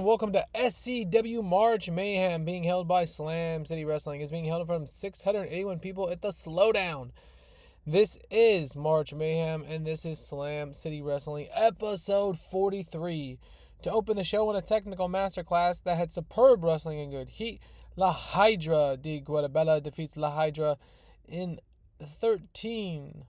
Welcome to SCW March Mayhem, being held by Slam City Wrestling. It's being held from 681 people at the Slowdown. This is March Mayhem, and this is Slam City Wrestling, episode 43. To open the show in a technical masterclass that had superb wrestling and good heat, La Hydra de Guadalajara defeats La Hydra in 13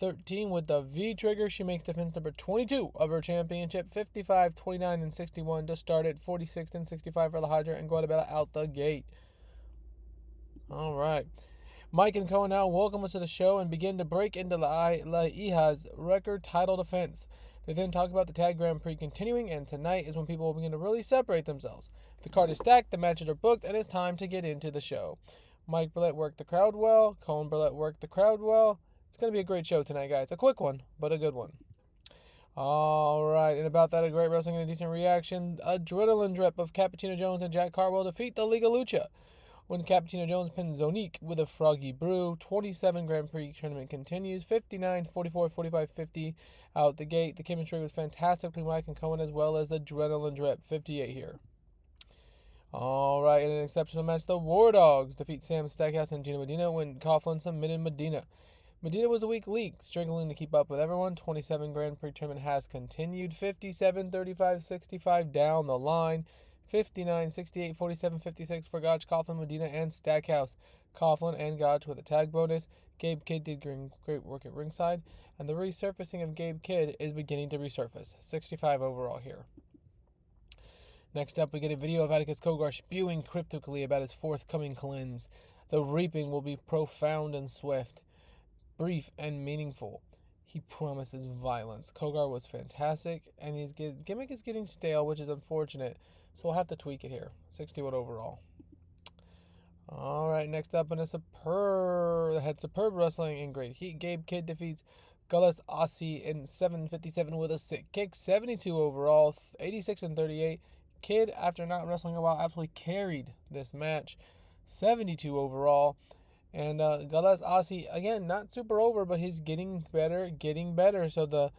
with the V-trigger. She makes defense number 22 of her championship, 55, 29, and 61 to start at 46 and 65 for La Hydra and Guadalajara out the gate. All right. Mike and Cohen now welcome us to the show and begin to break into La Hija's record title defense. They then talk about the Tag Grand Prix continuing, and tonight is when people will begin to really separate themselves. The card is stacked, the matches are booked, and it's time to get into the show. Mike Burlett worked the crowd well. Cohen Burlett worked the crowd well. It's going to be a great show tonight, guys. A quick one, but a good one. All right, and about that, a great wrestling and a decent reaction. Adrenaline drip of Cappuccino Jones and Jack Carwell defeat the Liga Lucha when Cappuccino Jones pins Zonique with a Froggy Brew. 27 Grand Prix tournament continues. 59, 44, 45, 50 out the gate. The chemistry was fantastic between Mike and Cohen, as well as Adrenaline drip. 58 here. All right, in an exceptional match, the War Dogs defeat Sam Stackhouse and Gina Medina when Coughlin submitted Medina. Medina was a weak league, struggling to keep up with everyone. 27 Grand Prix tournament has continued. 57, 35, 65 down the line. 59, 68, 47, 56 for Gotch, Coughlin, Medina, and Stackhouse. Coughlin and Gotch with a tag bonus. Gabe Kidd did great work at ringside, and the resurfacing of Gabe Kidd is beginning to resurface. 65 overall here. Next up, we get a video of Atticus Cogar spewing cryptically about his forthcoming cleanse. The reaping will be profound and swift, brief and meaningful. He promises violence. Cogar was fantastic, and his gimmick is getting stale, which is unfortunate, so we'll have to tweak it here. 61 overall. All right, next up in a superb wrestling in great heat. Gabe Kidd defeats Gullis Aussie in 7:57 with a sick kick. 72 overall, 86 and 38. Kidd, after not wrestling a while, absolutely carried this match. 72 overall. And Gullis Aussie, again, not super over, but he's getting better. So the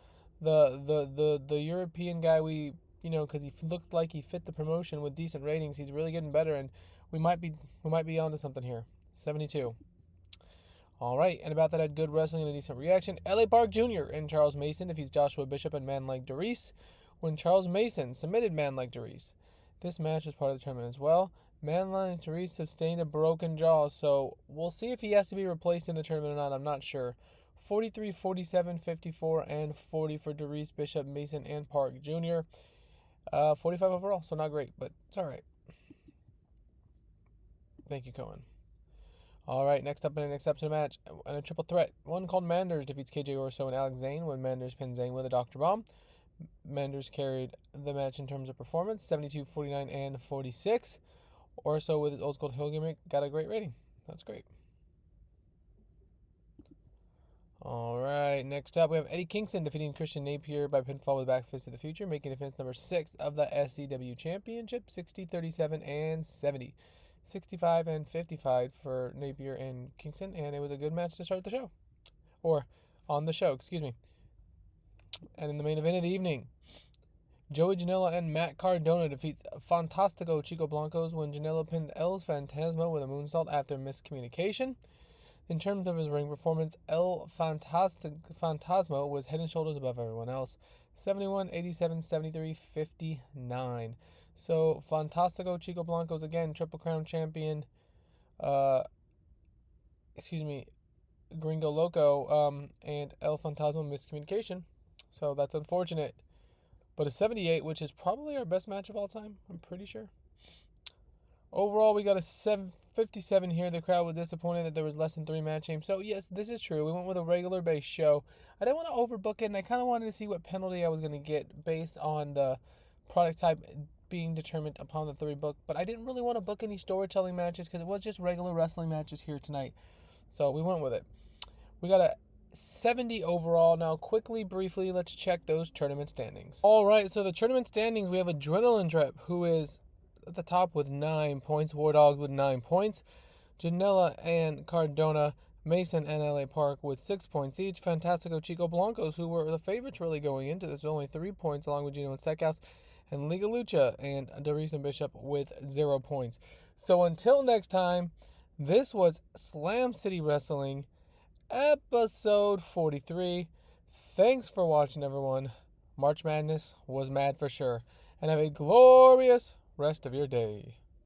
European guy because he looked like he fit the promotion with decent ratings, he's really getting better, and we might be onto something here. 72. All right, and about that, I had good wrestling and a decent reaction. LA Park Jr. and Charles Mason defeats Joshua Bishop and Man Like DeReese when Charles Mason submitted Man Like DeReese. This match was part of the tournament as well. Man Like DeReese sustained a broken jaw, so we'll see if he has to be replaced in the tournament or not. I'm not sure. 43, 47, 54, and 40 for DeReese, Bishop, Mason, and Park Jr. 45 overall, so not great, but it's all right. Thank you, Cohen. All right, next up in an exceptional match, and a triple threat. One called Manders defeats KJ Orso and Alex Zane when Manders pins Zane with a Dr. Bomb. Manders carried the match in terms of performance, 72, 49, and 46. Orso with his old school heel gimmick got a great rating. That's great. All right, next up we have Eddie Kingston defeating Christian Napier by pinfall with back fist of the future, making defense number 6 of the SCW Championship, 60, 37, and 70. 65 and 55 for Napier and Kingston, and it was a good match to start the show. Or on the show, excuse me. And in the main event of the evening, Joey Janela and Matt Cardona defeat Fantastico Chico Blancos when Janela pinned El Fantasma with a moonsault after miscommunication. In terms of his ring performance, El Fantasma was head and shoulders above everyone else. 71, 87, 73, 59. So, Fantastico Chico Blancos, again, Triple Crown champion. Gringo Loco, and El Fantasma miscommunication. So, that's unfortunate. But a 78, which is probably our best match of all time, I'm pretty sure. Overall, we got a 57 here. The crowd was disappointed that there was less than 3 matching. So, yes, this is true. We went with a regular base show. I didn't want to overbook it, and I kind of wanted to see what penalty I was going to get based on the product type being determined upon the 3 book. But I didn't really want to book any storytelling matches because it was just regular wrestling matches here tonight. So, we went with it. We got a 70 overall. Now, briefly, let's check those tournament standings. All right, so the tournament standings, we have Adrenaline Drip, who is at the top with 9 points. War Dogs with 9 points. Janela and Cardona, Mason and LA Park with 6 points each. Fantastico Chico Blancos, who were the favorites really going into this, with only 3 points, along with Gino and Steakhouse. And Liga Lucha and Darius and Bishop with 0 points. So until next time, this was Slam City Wrestling, episode 43. Thanks for watching, everyone. March Madness was mad for sure. And have a glorious rest of your day.